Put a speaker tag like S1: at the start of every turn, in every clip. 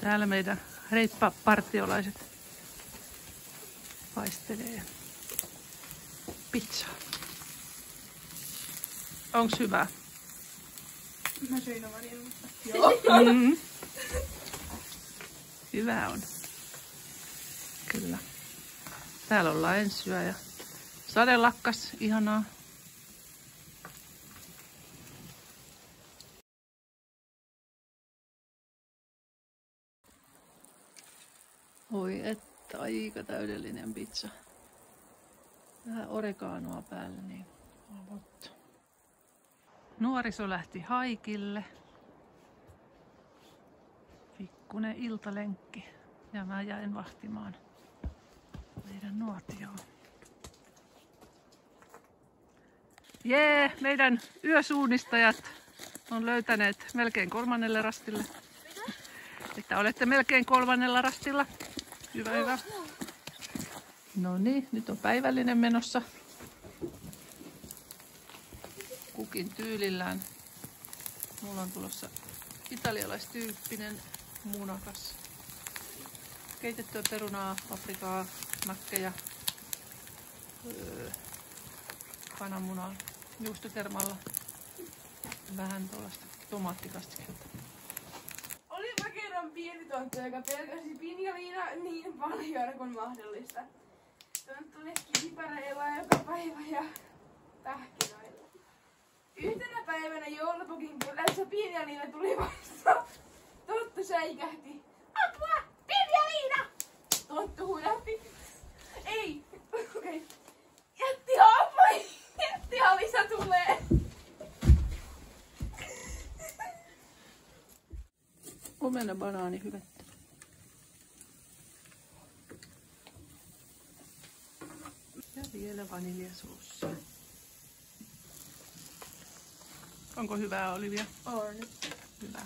S1: Täällä meidän reippapartiolaiset paistelee pizzaa. Onks hyvä?
S2: Mä söin oman ilmasta. Joo.
S1: Hyvä on. Kyllä. Täällä ollaan ensyä ja sade lakkas. Ihanaa. Oi että, aika täydellinen pizza. Vähän oreganoa päällä, niin avottu. Nuoriso lähti haikille. Pikkunen iltalenkki. Ja mä jäin vahtimaan meidän nuotioon. Jee, meidän yösuunnistajat on löytäneet melkein 3. rastille. Että olette melkein 3. rastilla. Hyvä, hyvä. No niin, nyt on päivällinen menossa. Kukin tyylillään. Mulla on tulossa italialaistyyppinen munakas. Keitettyä perunaa, paprikaa, nakkeja, kananmunaa, juustokermalla, vähän tuollaista tomaattikastiketta.
S2: Olipa kerran pieni tonttu, joka pelkäsi Pinjaliina niin paljon kuin mahdollista. Tonttu leikki pipareilla joka päivä ja pähkinöillä. Yhtenä päivänä joulupukin kylässä Pinjaliina tuli vasta. Tonttu säikähti. Apua! Pinjaliina! Tonttu huudahti. Ei! Okei. Jätti haapoi! Jätti Alisa tulee!
S1: Omena banaani hyvettä. Ja vielä vaniljasoussia. Onko hyvää, Olivia?
S2: On.
S1: Hyvä.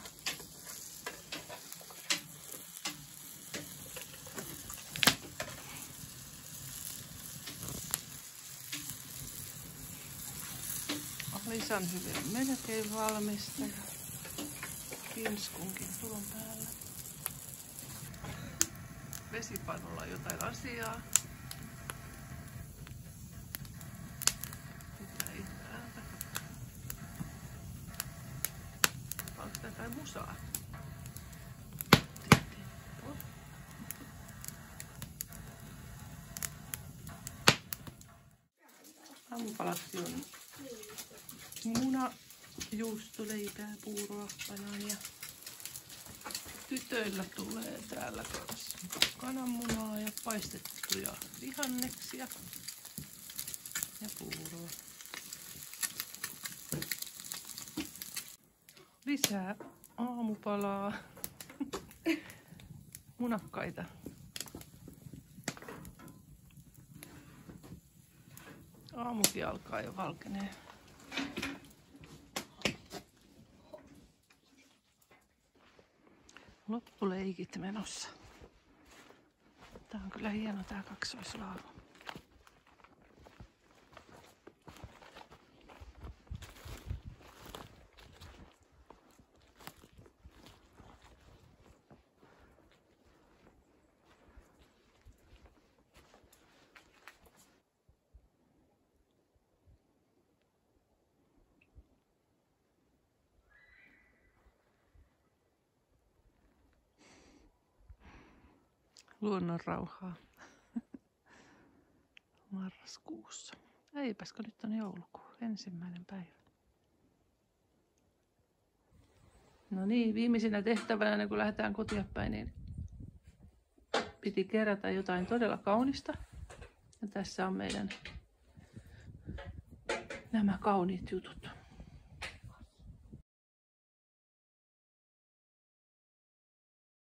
S1: Lisan hyvin melkein valmista ja kinskunkin tulon päällä. Vesipannulla jotain asiaa. Mitä ei täältä. Onko tää jotain musaa? Aamupalaksi on muna, juusto, leipää, puuroa, banaania. Tytöillä tulee täällä kanssa kananmunaa ja paistettuja vihanneksia ja puuroa. Lisää aamupalaa. Munakkaita. Aamukin alkaa jo valkenee. Loppuleikit menossa. Tää on kyllä hieno tää kaksoislaavu. Luonnon rauhaa marraskuussa. Eipäskö nyt on joulukuu, 1. päivä. No niin, viimeisenä tehtävänä, kun lähdetään kotia päin, niin piti kerätä jotain todella kaunista. Ja tässä on meidän nämä kauniit jutut.